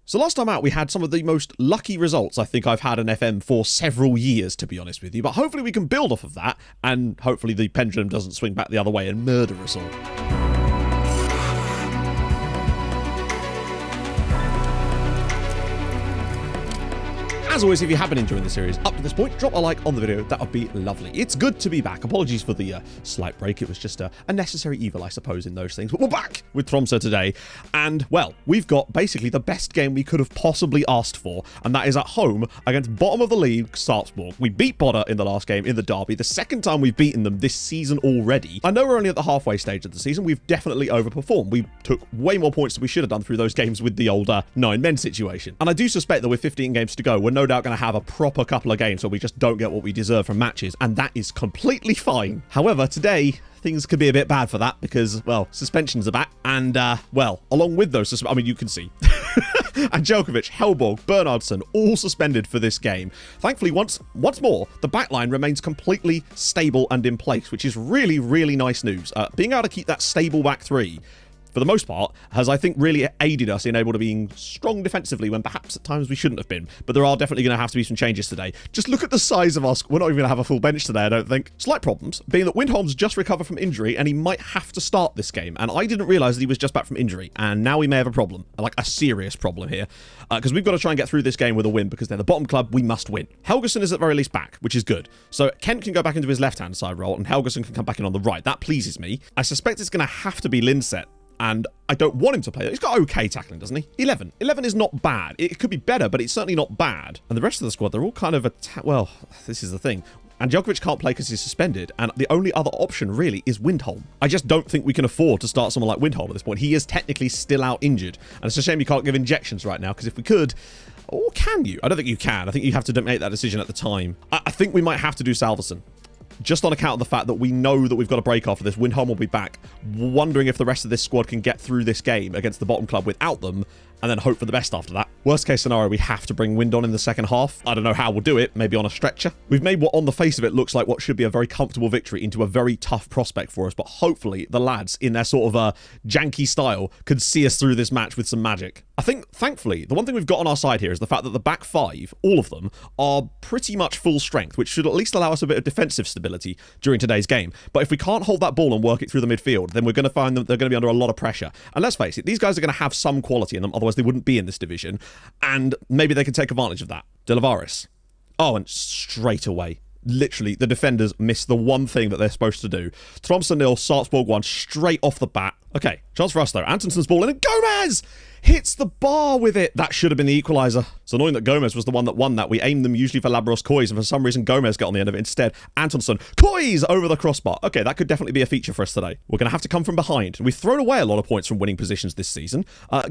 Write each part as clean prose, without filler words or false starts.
So last time out, we had some of the most lucky results I think I've had in FM for several years, to be honest with you. But hopefully we can build off of that, and hopefully the pendulum doesn't swing back the other way and murder us all. As always, if you have been enjoying the series up to this point, drop a like on the video. That would be lovely. It's good to be back. Apologies for the slight break. It was just a necessary evil, I suppose, in those things. But we're back with Tromsø today. And, well, we've got basically the best game we could have possibly asked for. And that is at home against bottom of the league, Sarpsborg. We beat Bodø in the last game in the derby. The second time we've beaten them this season already. I know we're only at the halfway stage of the season. We've definitely overperformed. We took way more points than we should have done through those games with the older 9-men situation. And I do suspect that with 15 games to go, we're no doubt going to have a proper couple of games where we just don't get what we deserve from matches, and that is completely fine. However, today things could be a bit bad for that because, well, suspensions are back, and well, along with those, I mean, you can see Angelkovic, Helborg, Bernhardsson, all suspended for this game. Thankfully, once more, the backline remains completely stable and in place, which is really, really nice news. Being able to keep that stable back three, for the most part, has, I think, really aided us in able to being strong defensively when perhaps at times we shouldn't have been. But there are definitely going to have to be some changes today. Just look at the size of us. We're not even going to have a full bench today, I don't think. Slight problems, being that Windholm's just recovered from injury and he might have to start this game. And I didn't realise that he was just back from injury. And now we may have a problem, like a serious problem here. Because we've got to try and get through this game with a win because they're the bottom club. We must win. Helgason is at the very least back, which is good. So Kent can go back into his left-hand side role and Helgason can come back in on the right. That pleases me. I suspect it's going to have to be Lindset. And I don't want him to play. He's got okay tackling, doesn't he? 11. 11 is not bad. It could be better, but it's certainly not bad. And the rest of the squad, they're all kind of well, this is the thing. Angelkovic can't play because he's suspended, and the only other option, really, is Windholm. I just don't think we can afford to start someone like Windholm at this point. He is technically still out injured, and it's a shame you can't give injections right now, because if we could... Or can you? I don't think you can. I think you have to make that decision at the time. I think we might have to do Salverson. Just on account of the fact that we know that we've got a break after this. Windholm will be back. Wondering if the rest of this squad can get through this game against the bottom club without them, and then hope for the best after that. Worst case scenario, we have to bring Wind on in the second half. I don't know how we'll do it, maybe on a stretcher. We've made what on the face of it looks like what should be a very comfortable victory into a very tough prospect for us, but hopefully the lads, in their sort of janky style, could see us through this match with some magic. I think, thankfully, the one thing we've got on our side here is the fact that the back five, all of them, are pretty much full strength, which should at least allow us a bit of defensive stability during today's game. But if we can't hold that ball and work it through the midfield, then we're going to find that they're going to be under a lot of pressure. And let's face it, these guys are going to have some quality in them, otherwise they wouldn't be in this division, and maybe they can take advantage of that. De Lavaris. Oh, and straight away, literally, the defenders miss the one thing that they're supposed to do. Tromsø 0, Sarpsborg 1, straight off the bat. Okay, chance for us though. Antonsson's ball in, and Gomez hits the bar with it. That should have been the equaliser. It's annoying that Gomez was the one that won that. We aimed them usually for Labros Kois, and for some reason Gomez got on the end of it instead. Antonsson, Kois over the crossbar. Okay, that could definitely be a feature for us today. We're going to have to come from behind. We've thrown away a lot of points from winning positions this season.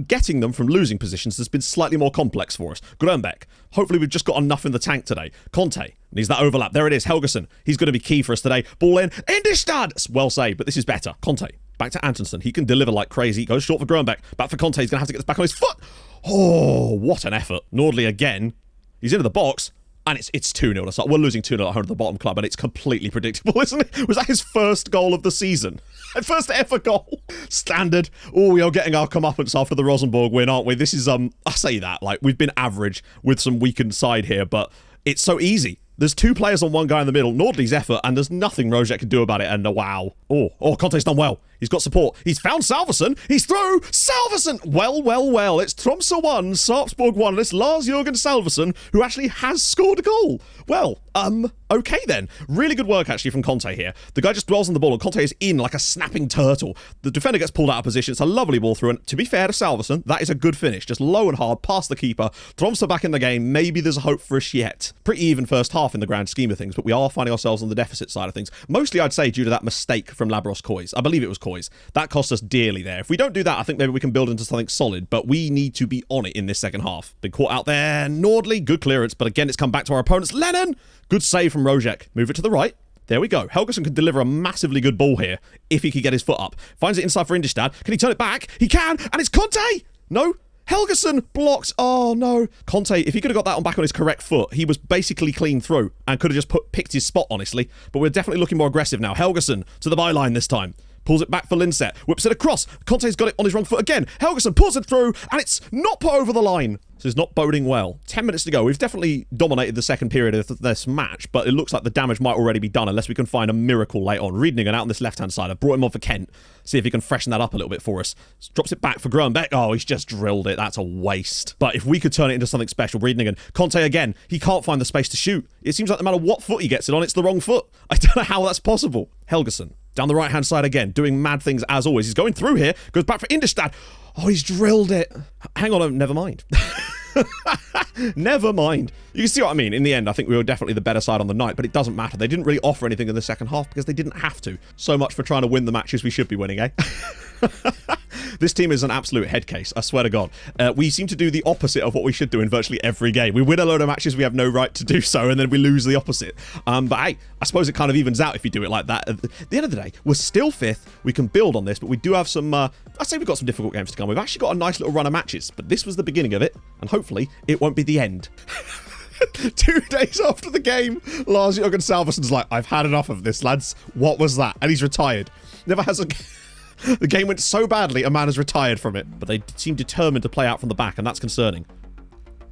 Getting them from losing positions has been slightly more complex for us. Grönbeck. Hopefully we've just got enough in the tank today. Conte needs that overlap. There it is. Helgason. He's going to be key for us today. Ball in. Indistad. Well saved, but this is better. Conte. Back to Antonsson. He can deliver like crazy. Goes short for Grönbeck. Back for Conte. He's going to have to get this back on his foot. Oh, what an effort. Nordley again. He's into the box. And it's 2-0 to start. We're losing 2-0 at home to the bottom club, and it's completely predictable, isn't it? Was that his first goal of the season? First ever goal. Standard. Oh, we are getting our comeuppance after the Rosenborg win, aren't we? This is, I say that, like, we've been average with some weakened side here, but it's so easy. There's two players on one guy in the middle. Nordley's effort, and there's nothing Rojek can do about it, and wow. Oh, Conte's done well. He's got support. He's found Salverson. He's through. Salverson! Well. It's Tromsø 1, Sarpsborg 1, and it's Lars-Jørgen Salverson, who actually has scored a goal. Well, okay then. Really good work, actually, from Conte here. The guy just dwells on the ball, and Conte is in like a snapping turtle. The defender gets pulled out of position. It's a lovely ball through, and to be fair to Salverson, that is a good finish. Just low and hard, past the keeper. Tromsø back in the game. Maybe there's a hope for us yet. Pretty even first half in the grand scheme of things, but we are finding ourselves on the deficit side of things. Mostly, I'd say, due to that mistake from Labros Kois. I believe it was Kois. That cost us dearly there. If we don't do that, I think maybe we can build into something solid, but we need to be on it in this second half. Been caught out there. Nordley, good clearance, but again, it's come back to our opponents. Lennon, good save from Rojek. Move it to the right. There we go. Helgason could deliver a massively good ball here if he could get his foot up. Finds it inside for Indistad. Can he turn it back? He can, and it's Conte! No? Helgason blocked. Oh, no. Conte, if he could have got that back on his correct foot, he was basically clean through and could have just picked his spot, honestly. But we're definitely looking more aggressive now. Helgason to the byline this time. Pulls it back for Linset. Whips it across. Conte's got it on his wrong foot again. Helgeson pulls it through, and it's not put over the line. This is not boding well. 10 minutes to go. We've definitely dominated the second period of this match, but it looks like the damage might already be done unless we can find a miracle late on. Riedningen out on this left-hand side. I brought him on for Kent. See if he can freshen that up a little bit for us. Drops it back for Grönbeck. Oh, he's just drilled it. That's a waste. But if we could turn it into something special, Riedningen. Conte again. He can't find the space to shoot. It seems like no matter what foot he gets it on, it's the wrong foot. I don't know how that's possible. Helgeson. Down the right-hand side again, doing mad things as always. He's going through here. Goes back for Indestad. Oh, he's drilled it. Hang on, never mind. Never mind. You can see what I mean. In the end, I think we were definitely the better side on the night, but it doesn't matter. They didn't really offer anything in the second half because they didn't have to. So much for trying to win the matches we should be winning, eh? This team is an absolute head case, I swear to God. We seem to do the opposite of what we should do in virtually every game. We win a load of matches we have no right to do so, and then we lose the opposite. But hey, I suppose it kind of evens out if you do it like that. At the end of the day, we're still 5th. We can build on this, but we do have some... I'd say we've got some difficult games to come. We've actually got a nice little run of matches, but this was the beginning of it, and hopefully it won't be the end. 2 days after the game, Lars Jørgen Salvesen's like, I've had enough of this, lads. What was that? And he's retired. Never has a... The game went so badly, a man has retired from it. But they seem determined to play out from the back, and that's concerning.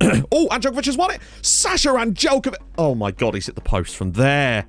Oh, Anđelković has won it! Sasha Anđelković! Oh my God, he's hit the post from there.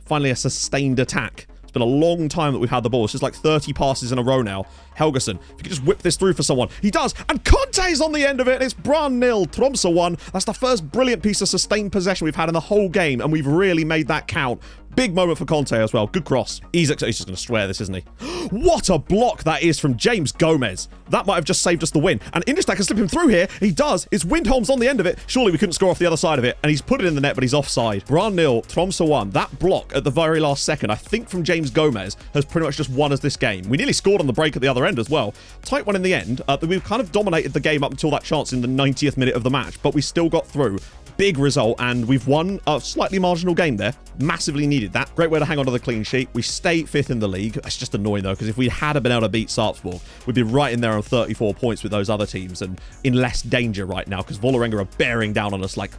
Finally a sustained attack. It's been a long time that we've had the ball. It's just like 30 passes in a row now. Helgeson, if you could just whip this through for someone. He does, and Conte's on the end of it. It's Brann 0, Tromsø 1. That's the first brilliant piece of sustained possession we've had in the whole game, and we've really made that count. Big moment for Conte as well. Good cross. He's just going to swear this, isn't he? What a block that is from James Gomez. That might have just saved us the win. And Indestad can slip him through here. He does. It's Windholm's on the end of it. Surely we couldn't score off the other side of it. And he's put it in the net, but he's offside. Brann 0, Tromsø 1. That block at the very last second, I think from James Gomez, has pretty much just won us this game. We nearly scored on the break at the other end as well. Tight one in the end. We've kind of dominated the game up until that chance in the 90th minute of the match, but we still got through. Big result, and we've won a slightly marginal game there. Massively needed that. Great way to hang on to the clean sheet. We stay 5th in the league. It's just annoying, though, because if we had been able to beat Sarpsborg, we'd be right in there on 34 points with those other teams and in less danger right now, because Vålerenga are bearing down on us like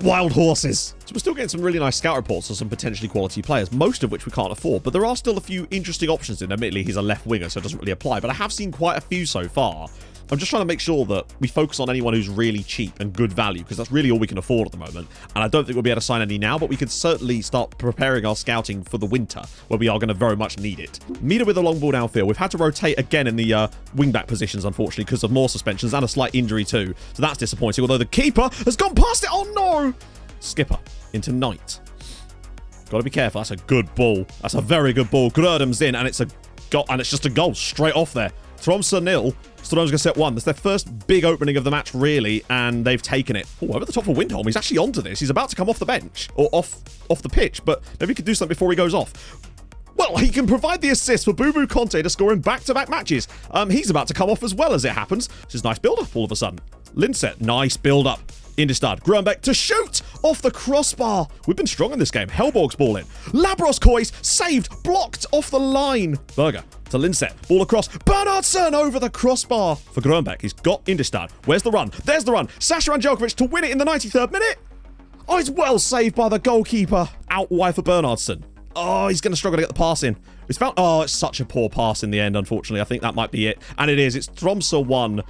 wild horses. So we're still getting some really nice scout reports on some potentially quality players, most of which we can't afford, but there are still a few interesting options in. Admittedly, he's a left winger, so it doesn't really apply, but I have seen quite a few so far. I'm just trying to make sure that we focus on anyone who's really cheap and good value, because that's really all we can afford at the moment. And I don't think we'll be able to sign any now, but we could certainly start preparing our scouting for the winter, where we are going to very much need it. Mida with a long ball downfield. We've had to rotate again in the wing-back positions, unfortunately, because of more suspensions and a slight injury too. So that's disappointing, although the keeper has gone past it. Oh, no! Skipper into Knight. Got to be careful. That's a good ball. That's a very good ball. Grødem's in, and it's just a goal straight off there. Tromsø 0. Strømsgodset 1. That's their first big opening of the match, really, and they've taken it. Oh, over the top of Windholm. He's actually onto this. He's about to come off the bench, or off the pitch, but maybe he could do something before he goes off. Well, he can provide the assist for Bubu Conte to score in back-to-back matches. He's about to come off as well, as it happens. This is nice build-up all of a sudden. Linset, nice build-up. Indestad, Grönbeck to shoot off the crossbar. We've been strong in this game. Hellborg's ball in. Labroskois saved, blocked off the line. Berger to Linset, ball across. Bernhardsson over the crossbar for Grönbeck. He's got Indestad. Where's the run? There's the run. Sasha Anđelković to win it in the 93rd minute. Oh, it's well saved by the goalkeeper. Out wide for Bernhardsson. Oh, he's going to struggle to get the pass in. It's found. Oh, it's such a poor pass in the end, unfortunately. I think that might be it. And it is. It's Tromsø 1.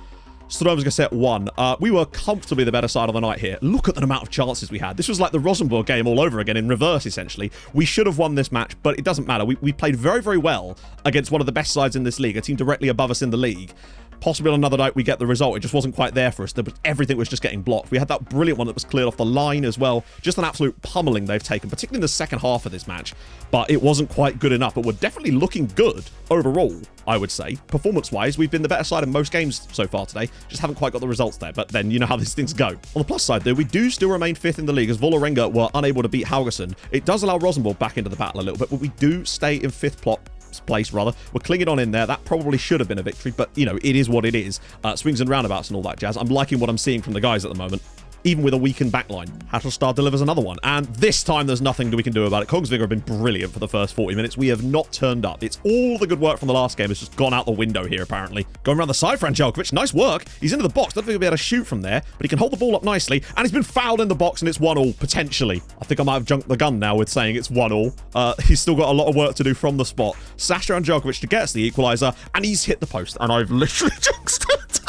Strømsgodset 1. We were comfortably the better side of the night here. Look at the amount of chances we had. This was like the Rosenborg game all over again in reverse, essentially. We should have won this match, but it doesn't matter. We played very, very well against one of the best sides in this league, a team directly above us in the league. Possibly on another night we get the result. It just wasn't quite there for us. Everything was just getting blocked. We had that brilliant one that was cleared off the line as well. Just an absolute pummeling they've taken, particularly in the second half of this match. But it wasn't quite good enough. But we're definitely looking good overall, I would say. Performance-wise, we've been the better side in most games so far today. Just haven't quite got the results there. But then you know how these things go. On the plus side, though, we do still remain 5th in the league as Vålerenga were unable to beat Haugesund. It does allow Rosenborg back into the battle a little bit, but we do stay in 5th place rather. We're clinging on in there. That probably should have been a victory, but you know, it is what it is. Swings and roundabouts and all that jazz. I'm liking what I'm seeing from the guys at the moment. even with a weakened backline. Hattlestar delivers another one, and this time there's nothing we can do about it. Kongsvinger have been brilliant for the first 40 minutes. We have not turned up. It's all the good work from the last game has just gone out the window here, apparently. Going around the side for Angelkovic. Nice work. He's into the box. Don't think he'll be able to shoot from there, but he can hold the ball up nicely, and he's been fouled in the box, and it's 1-1, potentially. I think I might have junked the gun now with saying it's 1-1. He's still got a lot of work to do from the spot. Sasha Angelkovic to get us the equaliser, and he's hit the post, and I've literally jinxed it.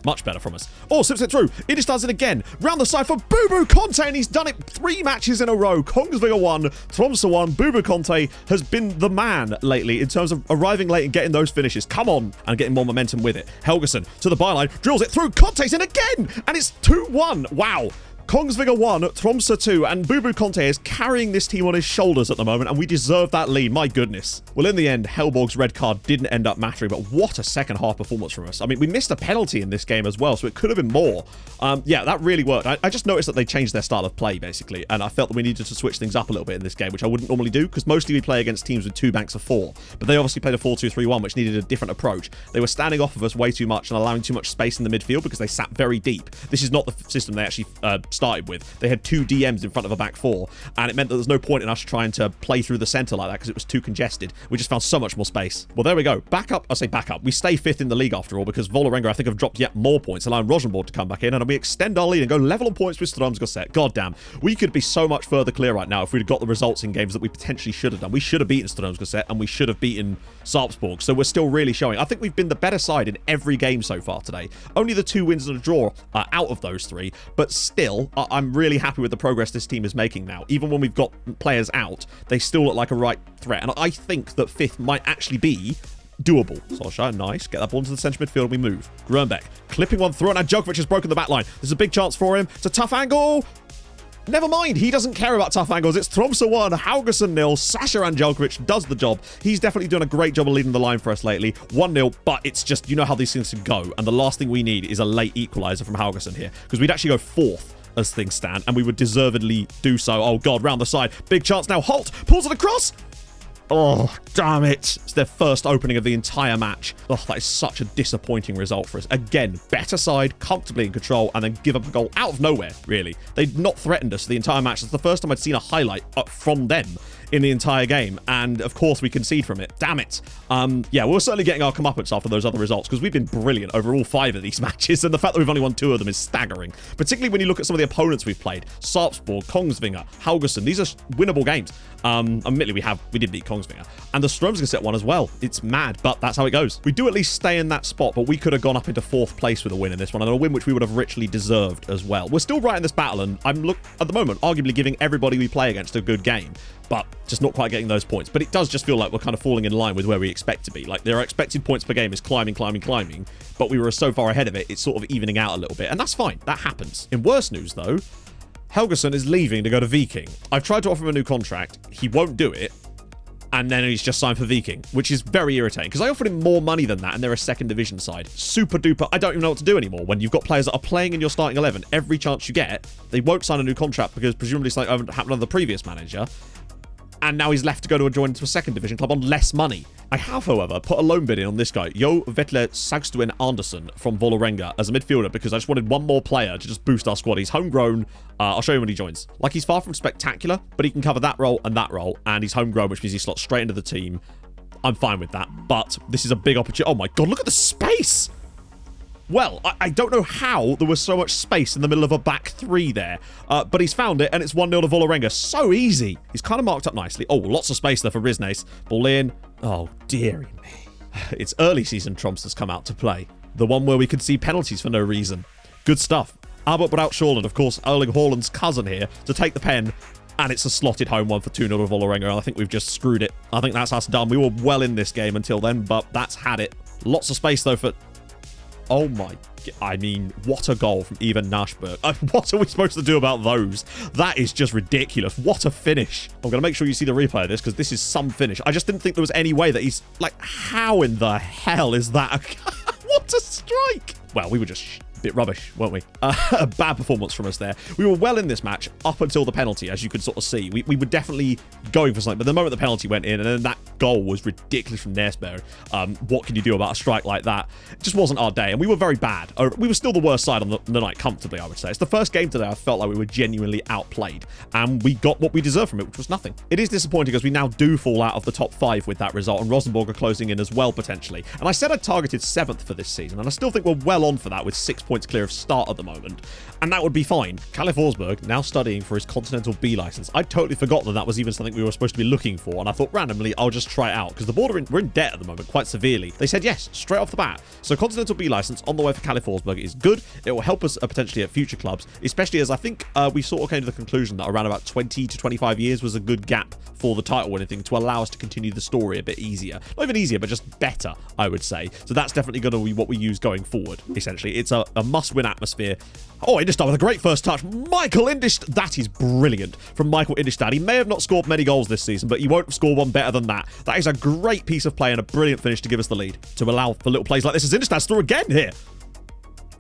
Much better from us. Oh, sips it through. He just does it again. Round the side for Bubu Conte, and he's done it 3 matches in a row. Kongsvinger 1, Tromsø 1. Bubu Conte has been the man lately in terms of arriving late and getting those finishes. Come on, and getting more momentum with it. Helgeson to the byline, drills it through. Conte's in again, and it's 2-1. Wow. Kongsvinger 1, Tromsø 2, and Bubu Conte is carrying this team on his shoulders at the moment, and we deserve that lead, my goodness. Well, in the end, Helborg's red card didn't end up mattering, but what a second half performance from us. I mean, we missed a penalty in this game as well, so it could have been more. Yeah, that really worked. I just noticed that they changed their style of play, basically, and I felt that we needed to switch things up a little bit in this game, which I wouldn't normally do, because mostly we play against teams with 2 banks of 4, but they obviously played a 4-2-3-1, which needed a different approach. They were standing off of us way too much and allowing too much space in the midfield because they sat very deep. This is not the system they actually started with. They had 2 DMs in front of a back 4, and it meant that there's no point in us trying to play through the centre like that because it was too congested. We just found so much more space. Well, there we go. Back up. I say back up. We stay 5th in the league after all because Vålerenga, I think, have dropped yet more points, allowing Rosenborg to come back in, and we extend our lead and go level on points with Strømsgodset. God damn. We could be so much further clear right now if we'd got the results in games that we potentially should have done. We should have beaten Strømsgodset, and we should have beaten Sarpsborg, so we're still really showing. I think we've been the better side in every game so far today. Only the 2 wins and a draw out of those 3, but still, I'm really happy with the progress this team is making now. Even when we've got players out, they still look like a right threat, and I think that 5th might actually be doable. Solskjaer, nice. Get that ball into the centre midfield and we move. Grönbeck clipping one through, and Djokovic has broken the back line. There's a big chance for him. It's a tough angle. Never mind, he doesn't care about tough angles. It's Tromsø 1, Haugesund 0. Sasha Angelkovic does the job. He's definitely doing a great job of leading the line for us lately. 1-0, but it's just, you know how these things can go. And the last thing we need is a late equaliser from Haugesund here, because we'd actually go 4th as things stand, and we would deservedly do so. Oh God, round the side. Big chance now. Holt pulls it across. Oh, damn it. It's their first opening of the entire match. Oh, that is such a disappointing result for us. Again, better side, comfortably in control, and then give up a goal out of nowhere, really. They'd not threatened us the entire match. It's the first time I'd seen a highlight from them in the entire game, and of course we concede from it. Damn it. Yeah, we're certainly getting our comeuppance after those other results, because we've been brilliant over all 5 of these matches, and the fact that we've only won 2 of them is staggering, particularly when you look at some of the opponents we've played. Sarpsborg, Kongsvinger, Haugesund. These are winnable games. Admittedly, we did beat Kongsvinger, and the Strømsgodset one as well. It's mad, but that's how it goes. We do at least stay in that spot, but we could have gone up into 4th place with a win in this one, and a win which we would have richly deserved as well. We're still right in this battle, and I'm at the moment arguably giving everybody we play against a good game, but just not quite getting those points. But it does just feel like we're kind of falling in line with where we expect to be. Like, their expected points per game is climbing, but we were so far ahead of it, it's sort of evening out a little bit, and that's fine. That happens. In worse news, though, Helgeson is leaving to go to Viking. I've tried to offer him a new contract. He won't do it, and then he's just signed for Viking, which is very irritating, because I offered him more money than that, and they're a 2nd division side. Super duper. I don't even know what to do anymore when you've got players that are playing in your starting 11. Every chance you get, they won't sign a new contract because presumably something happened under the previous manager, and now he's left to go to join to a 2nd division club on less money. I have, however, put a loan bid in on this guy, Jo Vetle Sagstuen Andersen from Vålerenga, as a midfielder, because I just wanted one more player to just boost our squad. He's homegrown. I'll show you when he joins. Like, he's far from spectacular, but he can cover that role, and he's homegrown, which means he slots straight into the team. I'm fine with that, but this is a big opportunity. Oh my God, look at the space! Well, I don't know how there was so much space in the middle of a back 3 there, but he's found it, and it's 1-0 to Vålerenga. So easy. He's kind of marked up nicely. Oh, lots of space there for Risnes. Ball in. Oh, dearie me. It's early season Tromsø has come out to play. The one where we could see penalties for no reason. Good stuff. Albert Braut Sjåland, of course, Erling Haaland's cousin here, to take the pen, and it's a slotted home one for 2-0 to Vålerenga. I think we've just screwed it. I think that's us done. We were well in this game until then, but that's had it. Lots of space, though, for... Oh my, I mean, what a goal from Ivan Nashberg. What are we supposed to do about those? That is just ridiculous. What a finish. I'm going to make sure you see the replay of this, because this is some finish. I just didn't think there was any way that he's... Like, how in the hell is that? What a strike. Well, we were just a bit rubbish, weren't we? A bad performance from us there. We were well in this match up until the penalty, as you could sort of see. We were definitely going for something, but the moment the penalty went in, and then that goal was ridiculous from Nersberg. What can you do about a strike like that? It just wasn't our day, and we were very bad. We were still the worst side on the night comfortably, I would say. It's the first game today I felt like we were genuinely outplayed, and we got what we deserved from it, which was nothing. It is disappointing as we now do fall out of the top 5 with that result, and Rosenborg are closing in as well, potentially. And I said I targeted 7th for this season, and I still think we're well on for that with 6 points clear of start at the moment, and that would be fine. Calif Forsberg now studying for his Continental B license. I totally forgot that was even something we were supposed to be looking for, and I thought randomly I'll just try it out because we're in debt at the moment quite severely. They said yes straight off the bat. So Continental B license on the way for Calif Forsberg is good. It will help us potentially at future clubs, especially as I think we sort of came to the conclusion that around about 20 to 25 years was a good gap for the title winning thing to allow us to continue the story a bit easier. Not even easier, but just better, I would say. So that's definitely going to be what we use going forward, essentially. It's a must-win atmosphere. Oh, Indestad with a great first touch. Michael Indestad. That is brilliant from Michael Indestad. He may have not scored many goals this season, but he won't score one better than that. That is a great piece of play and a brilliant finish to give us the lead, to allow for little plays like this as Indestad's through again here.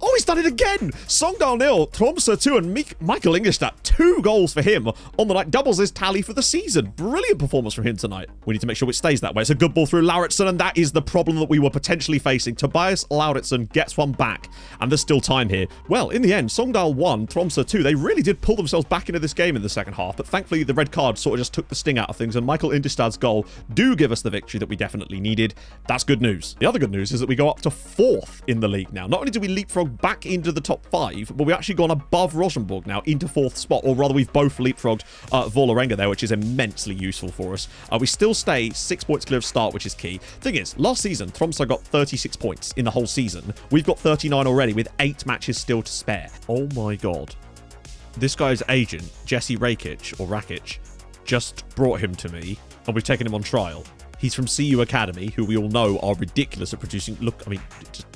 Oh, he's done it again! Songdal 0, Tromsø 2, and Michael Ingestad, 2 goals for him on the night. Doubles his tally for the season. Brilliant performance from him tonight. We need to make sure it stays that way. It's a good ball through Lauritsen, and that is the problem that we were potentially facing. Tobias Lauritsen gets one back, and there's still time here. Well, in the end, Songdal 1, Tromsø 2. They really did pull themselves back into this game in the second half, but thankfully the red card sort of just took the sting out of things, and Michael Ingestad's goal do give us the victory that we definitely needed. That's good news. The other good news is that we go up to 4th in the league now. Not only do we leapfrog back into the top 5, but we've actually gone above Rosenborg now into 4th spot, or rather we've both leapfrogged Vålerenga there, which is immensely useful for us. We still stay 6 points clear of start, which is key. Thing is, last season Tromsø got 36 points in the whole season. We've got 39 already with 8 matches still to spare. Oh my god. This guy's agent, Jesse Rakic, just brought him to me, and we've taken him on trial. He's from CU Academy, who we all know are ridiculous at producing. Look, I mean,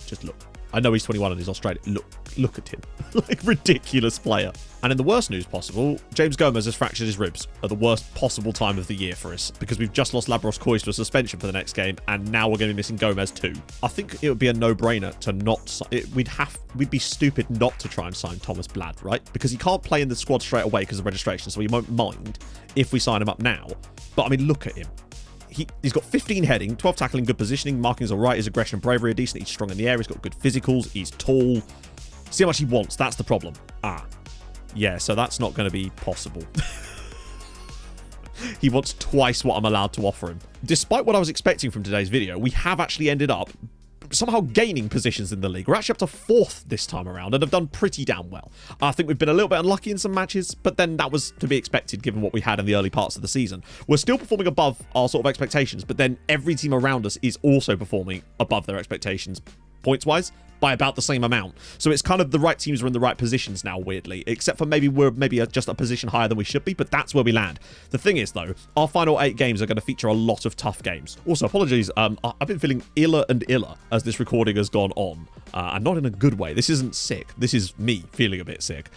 just look. I know he's 21 and he's Australian. Look at him. Like, ridiculous player. And in the worst news possible, James Gomez has fractured his ribs at the worst possible time of the year for us, because we've just lost Labros Kois to a suspension for the next game, and now we're going to be missing Gomez too. I think it would be a no-brainer to not... We'd be stupid not to try and sign Thomas Blad, right? Because he can't play in the squad straight away because of registration, so he won't mind if we sign him up now. But, I mean, look at him. He's got 15 heading, 12 tackling, good positioning, marking's all right, his aggression and bravery are decent, he's strong in the air, he's got good physicals, he's tall. See how much he wants, that's the problem. Yeah, so that's not going to be possible. He wants twice what I'm allowed to offer him. Despite what I was expecting from today's video, we have actually ended up somehow gaining positions in the league. We're actually up to 4th this time around and have done pretty damn well. I think we've been a little bit unlucky in some matches, but then that was to be expected given what we had in the early parts of the season. We're still performing above our sort of expectations, but then every team around us is also performing above their expectations points-wise by about the same amount. So it's kind of the right teams are in the right positions now, weirdly, except for we're just a position higher than we should be, but that's where we land. The thing is, though, our final 8 games are going to feature a lot of tough games. Also, apologies, I've been feeling iller and iller as this recording has gone on, and not in a good way. This isn't sick. This is me feeling a bit sick.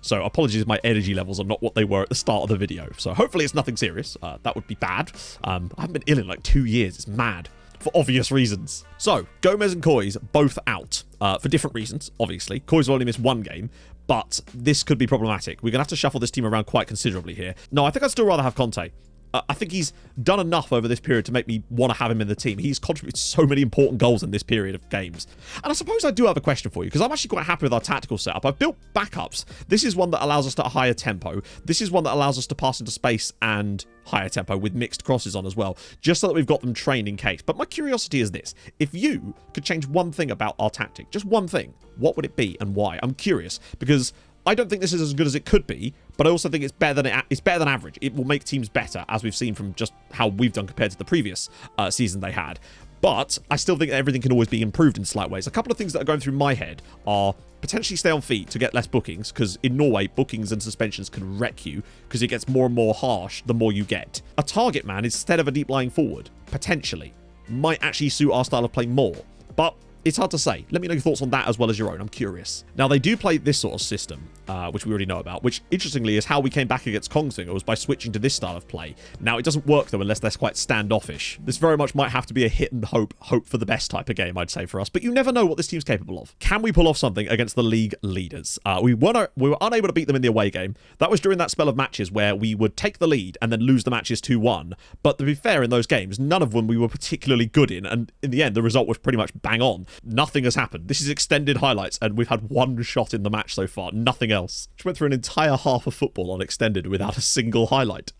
So apologies if my energy levels are not what they were at the start of the video. So hopefully it's nothing serious. That would be bad. I haven't been ill in like 2 years. It's mad. For obvious reasons. So, Gomez and Kois both out for different reasons, obviously. Kois will only miss 1 game, but this could be problematic. We're going to have to shuffle this team around quite considerably here. No, I think I'd still rather have Conte. I think he's done enough over this period to make me want to have him in the team. He's contributed so many important goals in this period of games. And I suppose I do have a question for you, because I'm actually quite happy with our tactical setup. I've built backups. This is one that allows us to a higher tempo. This is one that allows us to pass into space and higher tempo with mixed crosses on as well, just so that we've got them trained in case. But my curiosity is this. If you could change one thing about our tactic, just one thing, what would it be and why? I'm curious, because I don't think this is as good as it could be, but I also think it's better than average. It will make teams better, as we've seen from just how we've done compared to the previous season they had. But I still think that everything can always be improved in slight ways. A couple of things that are going through my head are potentially stay on feet to get less bookings, because in Norway, bookings and suspensions can wreck you, because it gets more and more harsh the more you get. A target man instead of a deep lying forward, potentially, might actually suit our style of play more. But it's hard to say. Let me know your thoughts on that as well as your own. I'm curious. Now, they do play this sort of system which we already know about, which interestingly is how we came back against Kongsvinger, was by switching to this style of play. Now, it doesn't work though unless they're quite standoffish. This very much might have to be a hit and hope for the best type of game, I'd say, for us, but you never know what this team's capable of. Can we pull off something against the league leaders? We were unable to beat them in the away game. That was during that spell of matches where we would take the lead and then lose the matches 2-1, but to be fair, in those games, none of them we were particularly good in, and in the end, the result was pretty much bang on. Nothing has happened. This is extended highlights, and we've had one shot in the match so far, nothing else. Which went through an entire half of football on extended without a single highlight.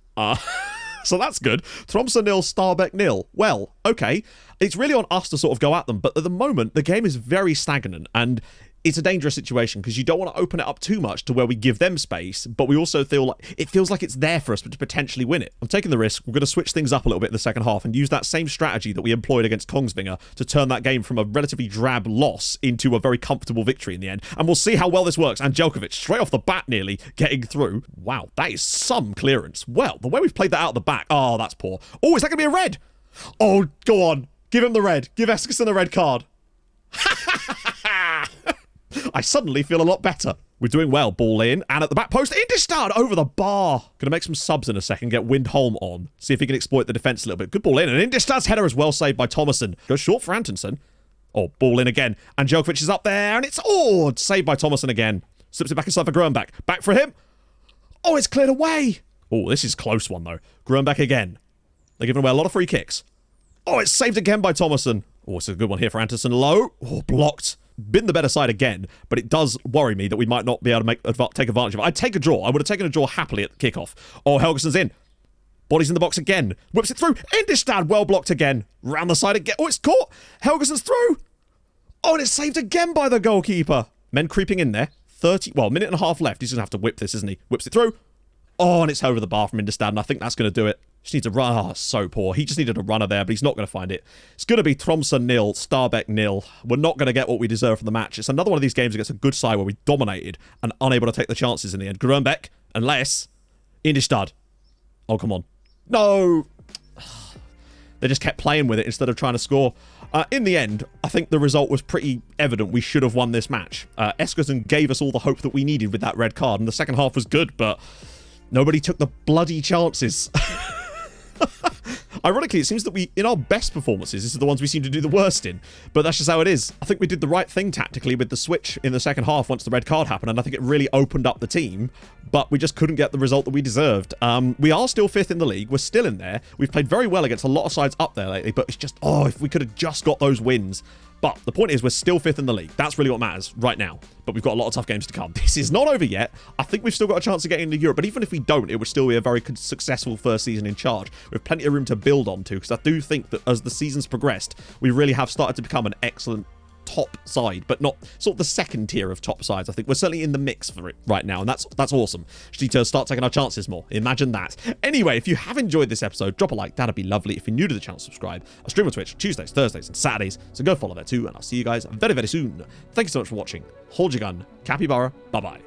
So that's good. Tromsø 0, Stabæk 0. Well, okay. It's really on us to sort of go at them, but at the moment, the game is very stagnant, and it's a dangerous situation because you don't want to open it up too much to where we give them space, but we also feel like it feels like it's there for us to potentially win it. I'm taking the risk. We're going to switch things up a little bit in the second half and use that same strategy that we employed against Kongsvinger to turn that game from a relatively drab loss into a very comfortable victory in the end. And we'll see how well this works. And Jelkovic, straight off the bat, nearly getting through. Wow, that is some clearance. Well, the way we've played that out the back. Oh, that's poor. Oh, is that going to be a red? Oh, go on. Give him the red. Give Eskilsson the red card. I suddenly feel a lot better. We're doing well. Ball in. And at the back post, Indistad over the bar. Gonna make some subs in a second. Get Windholm on. See if he can exploit the defense a little bit. Good ball in. And Indistad's header is well saved by Thomason. Goes short for Antonsen. Oh, ball in again. And Jelkovic is up there. And it's saved by Thomason again. Slips it back inside for Grönbæk. Back for him. Oh, it's cleared away. Oh, this is a close one, though. Grönbæk again. They're giving away a lot of free kicks. Oh, it's saved again by Thomason. Oh, it's a good one here for Antonsen. Low. Oh, blocked. Been the better side again, but it does worry me that we might not be able to take advantage of it. I'd take a draw. I would have taken a draw happily at the kickoff. Oh, Helgeson's in. Body's in the box again. Whips it through. Indistad well blocked again. Round the side again. Oh, it's caught. Helgeson's through. Oh, and it's saved again by the goalkeeper. Men creeping in there. Minute and a half left. He's going to have to whip this, isn't he? Whips it through. Oh, and it's over the bar from Indistad, and I think that's going to do it. Just needs a run. Oh, so poor. He just needed a runner there, but he's not going to find it. It's going to be Tromsø 0, Stabæk 0. We're not going to get what we deserve from the match. It's another one of these games against a good side where we dominated and unable to take the chances in the end. Grönbæk, unless Indistad. Oh, come on. No. They just kept playing with it instead of trying to score. In the end, I think the result was pretty evident. We should have won this match. Eskilsson gave us all the hope that we needed with that red card, and the second half was good, but nobody took the bloody chances. Ironically, it seems that in our best performances, this is the ones we seem to do the worst in. But that's just how it is. I think we did the right thing tactically with the switch in the second half once the red card happened, and I think it really opened up the team, but we just couldn't get the result that we deserved. We are still 5th in the league. We're still in there. We've played very well against a lot of sides up there lately, but it's just, if we could have just got those wins. But the point is, we're still 5th in the league. That's really what matters right now. But we've got a lot of tough games to come. This is not over yet. I think we've still got a chance of getting into Europe. But even if we don't, it would still be a very successful first season in charge. We have plenty of room to build on to, because I do think that as the season's progressed, we really have started to become an excellent top side, but not sort of the second tier of top sides. I think we're certainly in the mix for it right now, and that's awesome. Just need to start taking our chances more. Imagine that. Anyway, if you have enjoyed this episode, drop a like. That'd be lovely. If you're new to the channel, subscribe. I stream on Twitch Tuesdays, Thursdays, and Saturdays, so go follow there too, and I'll see you guys very, very soon. Thank you so much for watching. Hold your gun. Capybara. Bye-bye.